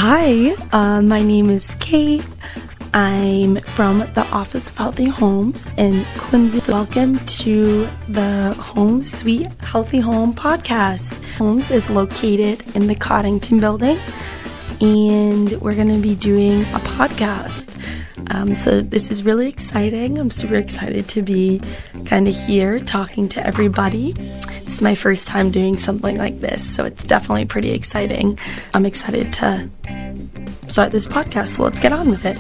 Hi, my name is Kate. I'm from the Office of Healthy Homes in Quincy. Welcome to the Home Sweet Healthy Home podcast. Homes is located in the Coddington building, and we're going to be doing a podcast. So this is really exciting. I'm super excited to be kind of here talking to everybody. This is my first time doing something like this, so it's definitely pretty exciting. I'm excited to start this podcast, so let's get on with it.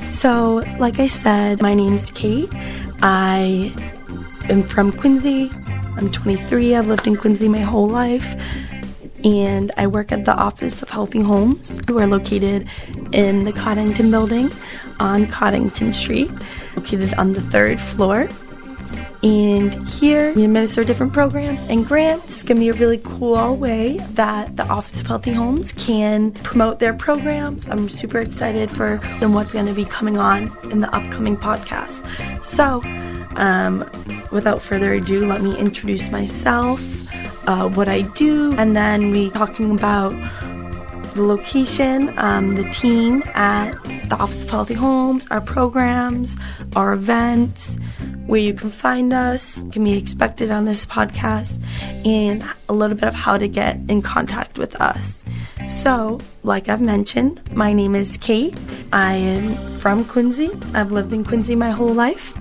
So, like I said, my name's Kate. I am from Quincy. I'm 23. I've lived in Quincy my whole life. And I work at the Office of Healthy Homes. We're located in the Coddington building on Coddington Street, located on the 3rd floor. And here we administer different programs and grants. It's going to be a really cool way that the Office of Healthy Homes can promote their programs. I'm super excited for what's going to be coming on in the upcoming podcast. So, without further ado, let me introduce myself, what I do, and then we talking about the location, the team at the Office of Healthy Homes, our programs, our events, where you can find us, can be expected on this podcast, and a little bit of how to get in contact with us. So, like I've mentioned, my name is Kate. I am from Quincy. I've lived in Quincy my whole life,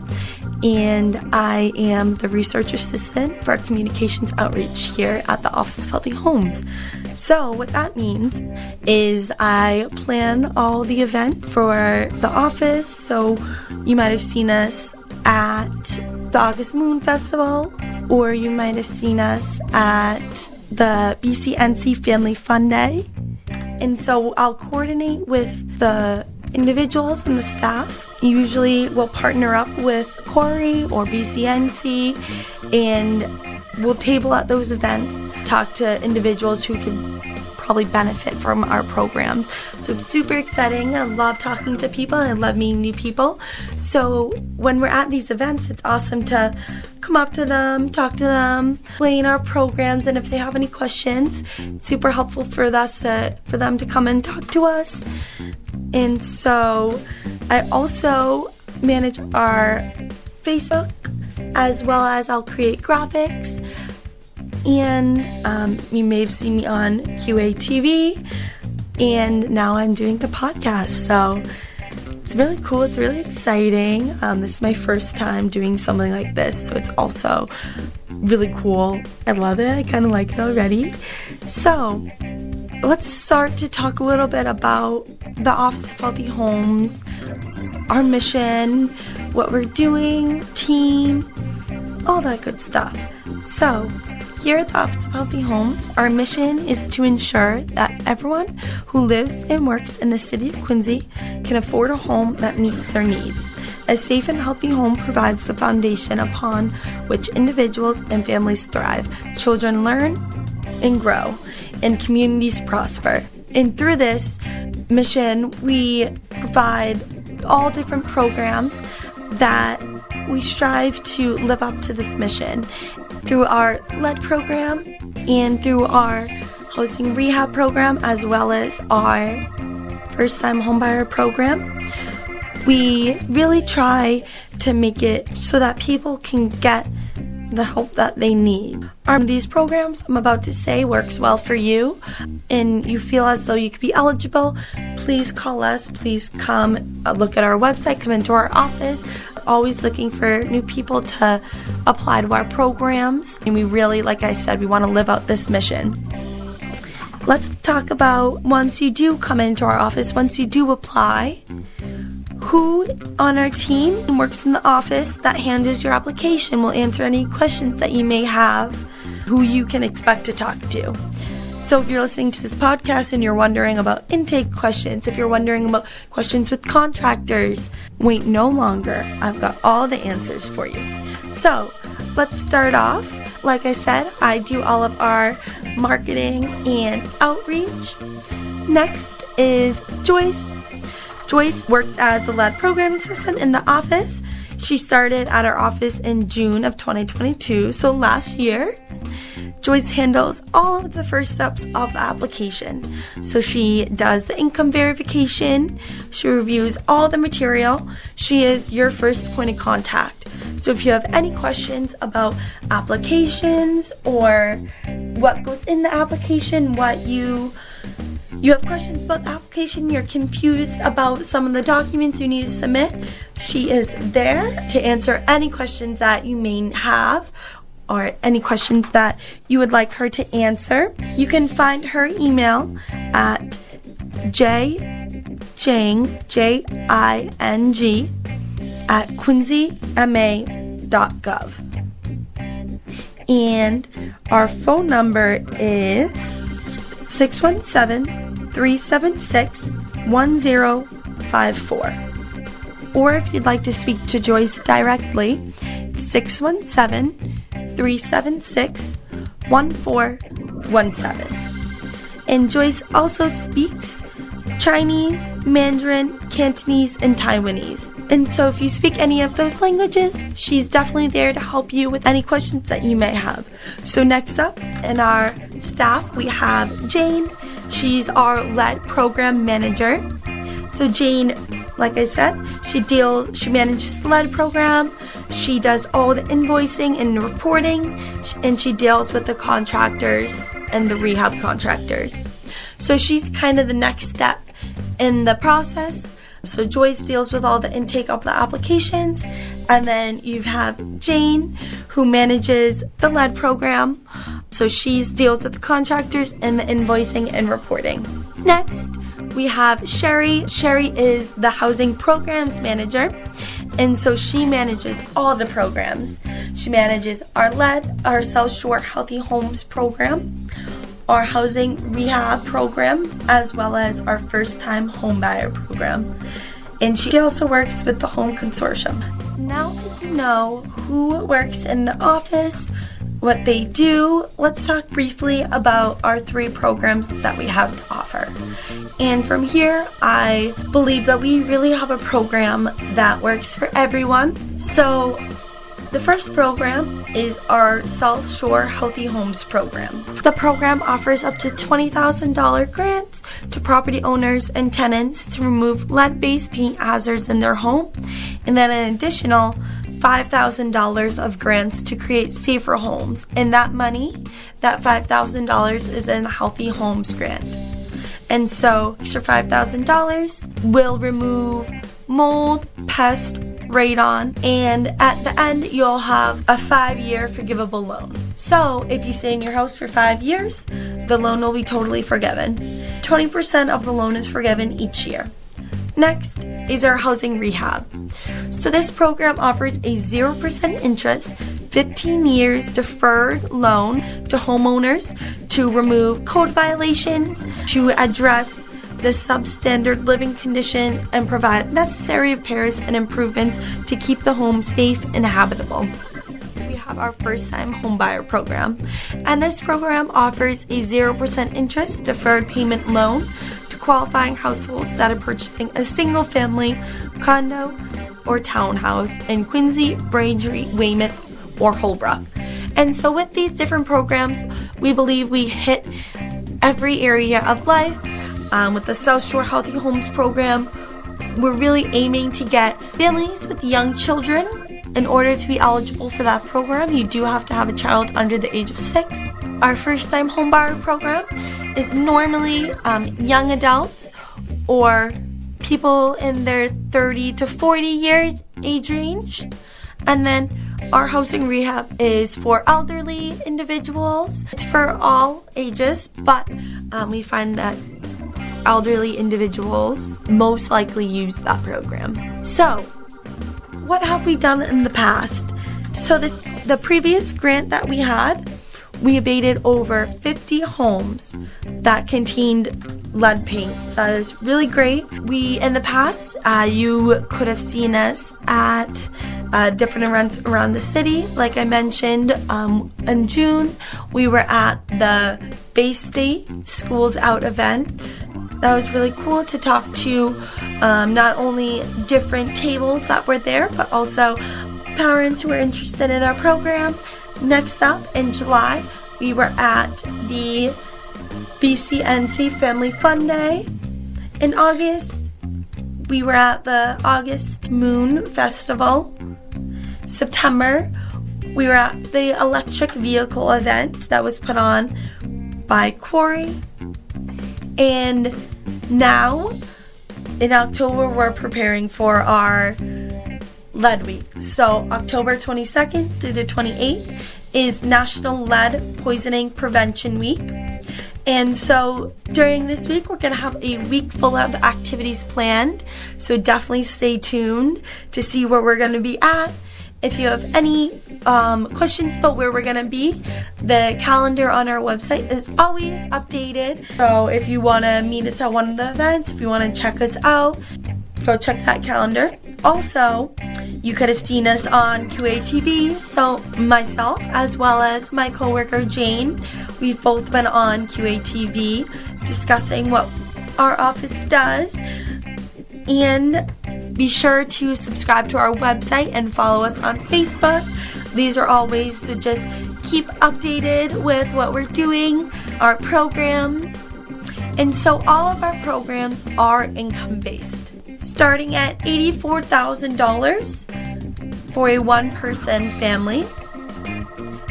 and I am the research assistant for communications outreach here at the Office of Healthy Homes. So what that means is I plan all the events for the office. So you might have seen us at the August Moon Festival, or you might have seen us at the BCNC Family Fun Day. And so I'll coordinate with the individuals and the staff. Usually we'll partner up with Corey or BCNC, and we'll table at those events, talk to individuals who could probably benefit from our programs. So it's super exciting. I love talking to people and I love meeting new people. So when we're at these events, it's awesome to come up to them, talk to them, explain our programs, and if they have any questions, it's super helpful for them to come and talk to us. And so I also manage our Facebook, as well as I'll create graphics. And you may have seen me on QATV, and now I'm doing the podcast. So it's really cool. It's really exciting. This is my first time doing something like this, so it's also really cool. I love it. I kind of like it already. So let's start to talk a little bit about the Office of Healthy Homes, our mission, what we're doing, team, all that good stuff. So here at the Office of Healthy Homes, our mission is to ensure that everyone who lives and works in the city of Quincy can afford a home that meets their needs. A safe and healthy home provides the foundation upon which individuals and families thrive, children learn and grow, and communities prosper. And through this mission, we provide all different programs that we strive to live up to this mission. Through our LED program and through our housing rehab program, as well as our first-time homebuyer program, we really try to make it so that people can get the help that they need. These programs I'm about to say works well for you, and you feel as though you could be eligible, please call us. Please come look at our website, come into our office. Always looking for new people to apply to our programs, and we really, like I said, we want to live out this mission. Let's talk about, once you do come into our office, once you do apply, who on our team works in the office that handles your application, will answer any questions that you may have, who you can expect to talk to. So if you're listening to this podcast and you're wondering about intake questions, if you're wondering about questions with contractors, wait no longer. I've got all the answers for you. So let's start off. Like I said, I do all of our marketing and outreach. Next is Joyce. Joyce works as a LED program assistant in the office. She started at our office in June of 2022, so last year. Joyce handles all of the first steps of the application. So she does the income verification, she reviews all the material, she is your first point of contact. So if you have any questions about applications or what goes in the application, you have questions about the application, you're confused about some of the documents you need to submit, she is there to answer any questions that you may have or any questions that you would like her to answer. You can find her email at jing, J-I-N-G, at quincyma.gov. And our phone number is 617-376-1054. Or if you'd like to speak to Joyce directly, 617-376-1417. And Joyce also speaks Chinese, Mandarin, Cantonese, and Taiwanese. And so if you speak any of those languages, she's definitely there to help you with any questions that you may have. So next up in our staff, we have Jane. She's our lead program manager. So Jane, like I said, she manages the lead program. She does all the invoicing and reporting, and she deals with the contractors and the rehab contractors. So she's kind of the next step in the process. So Joyce deals with all the intake of the applications, and then you have Jane, who manages the lead program. So she deals with the contractors and the invoicing and reporting. Next, we have Sherry. Sherry is the housing programs manager, and so she manages all the programs. She manages our lead, our South Shore Healthy Homes program, our housing rehab program, as well as our first-time homebuyer program. And she also works with the Home Consortium. Now that you know who works in the office, what they do, let's talk briefly about our 3 programs that we have to offer. And from here, I believe that we really have a program that works for everyone. So the first program is our South Shore Healthy Homes program. The program offers up to $20,000 grants to property owners and tenants to remove lead-based paint hazards in their home, and then an additional $5,000 of grants to create safer homes. And that money, that $5,000, is in a Healthy Homes grant. And so, extra $5,000 will remove mold, pest, radon, and at the end, you'll have a 5-year forgivable loan. So, if you stay in your house for 5 years, the loan will be totally forgiven. 20% of the loan is forgiven each year. Next is our housing rehab. So this program offers a 0% interest, 15 years deferred loan to homeowners to remove code violations, to address the substandard living conditions, and provide necessary repairs and improvements to keep the home safe and habitable. We have our first-time homebuyer program, and this program offers a 0% interest deferred payment loan to qualifying households that are purchasing a single-family condo or townhouse in Quincy, Braintree, Weymouth, or Holbrook. And so with these different programs, we believe we hit every area of life. With the South Shore Healthy Homes program, we're really aiming to get families with young children. In order to be eligible for that program, you do have to have a child under the age of 6. Our first-time homebuyer program is normally young adults or people in their 30 to 40 year age range. And then our housing rehab is for elderly individuals. It's for all ages, but we find that elderly individuals most likely use that program. So, what have we done in the past? So the previous grant that we had, we abated over 50 homes that contained lead paint. So that is really great. In the past, you could have seen us at different events around the city. Like I mentioned, in June, we were at the Bay State Schools Out event. That was really cool to talk to not only different tables that were there, but also parents who were interested in our program. Next up, in July, we were at the BCNC Family Fun Day. In August, we were at the August Moon Festival. September, we were at the electric vehicle event that was put on by Quarry. And now, in October, we're preparing for our Lead Week. So October 22nd through the 28th is National Lead Poisoning Prevention Week. And so during this week, we're going to have a week full of activities planned. So definitely stay tuned to see where we're going to be at. If you have any questions about where we're going to be, the calendar on our website is always updated. So if you want to meet us at one of the events, if you want to check us out, go check that calendar. Also, you could have seen us on QATV. So myself, as well as my coworker Jane, we've both been on QATV discussing what our office does. And be sure to subscribe to our website and follow us on Facebook. These are all ways to just keep updated with what we're doing, our programs. And so all of our programs are income-based, starting at $84,000 for a one-person family,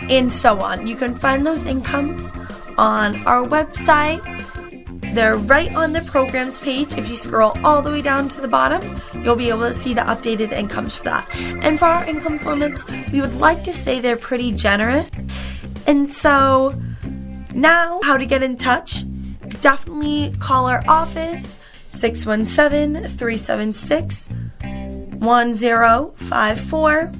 and so on. You can find those incomes on our website. They're right on the programs page. If you scroll all the way down to the bottom, you'll be able to see the updated incomes for that. And for our incomes limits, we would like to say they're pretty generous. And so now, how to get in touch? Definitely call our office, 617-376-1054.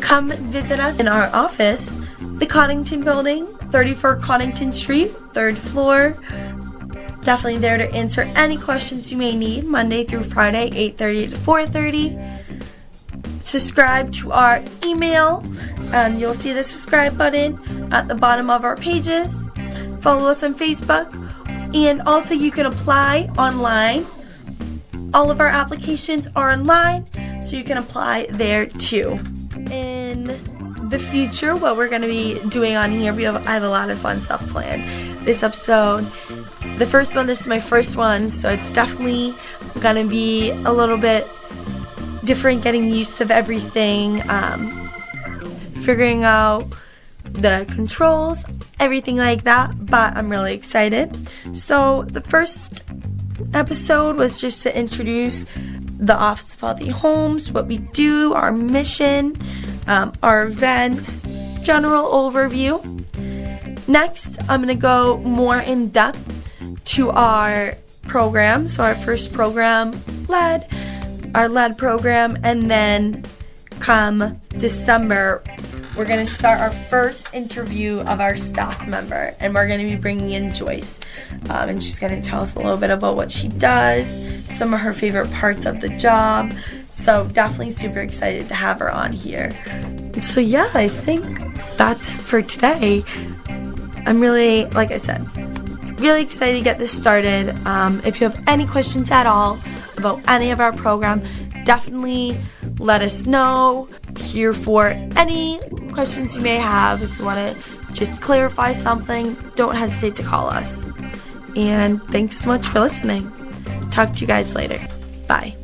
Come visit us in our office, the Coddington Building, 34 Coddington Street, 3rd floor. Definitely there to answer any questions you may need, Monday through Friday, 8:30 to 4:30. Subscribe to our email, and you'll see the subscribe button at the bottom of our pages. Follow us on Facebook, and also you can apply online. All of our applications are online, so you can apply there too. In the future, what we're going to be doing on here, I have a lot of fun stuff planned. This episode, the first one, this is my first one, so it's definitely going to be a little bit different, getting used to everything, figuring out the controls, everything like that, but I'm really excited. So the first episode was just to introduce the Office of Healthy Homes, what we do, our mission, our events, general overview. Next, I'm going to go more in depth to our program. So our first program, our lead program, and then come December, we're going to start our first interview of our staff member, and we're going to be bringing in Joyce, and she's going to tell us a little bit about what she does, some of her favorite parts of the job. So definitely super excited to have her on here. So yeah, I think that's it for today. I'm really, like I said, really excited to get this started. If you have any questions at all about any of our program, definitely let us know. Here for any questions you may have. If you want to just clarify something, don't hesitate to call us. And thanks so much for listening. Talk to you guys later. Bye.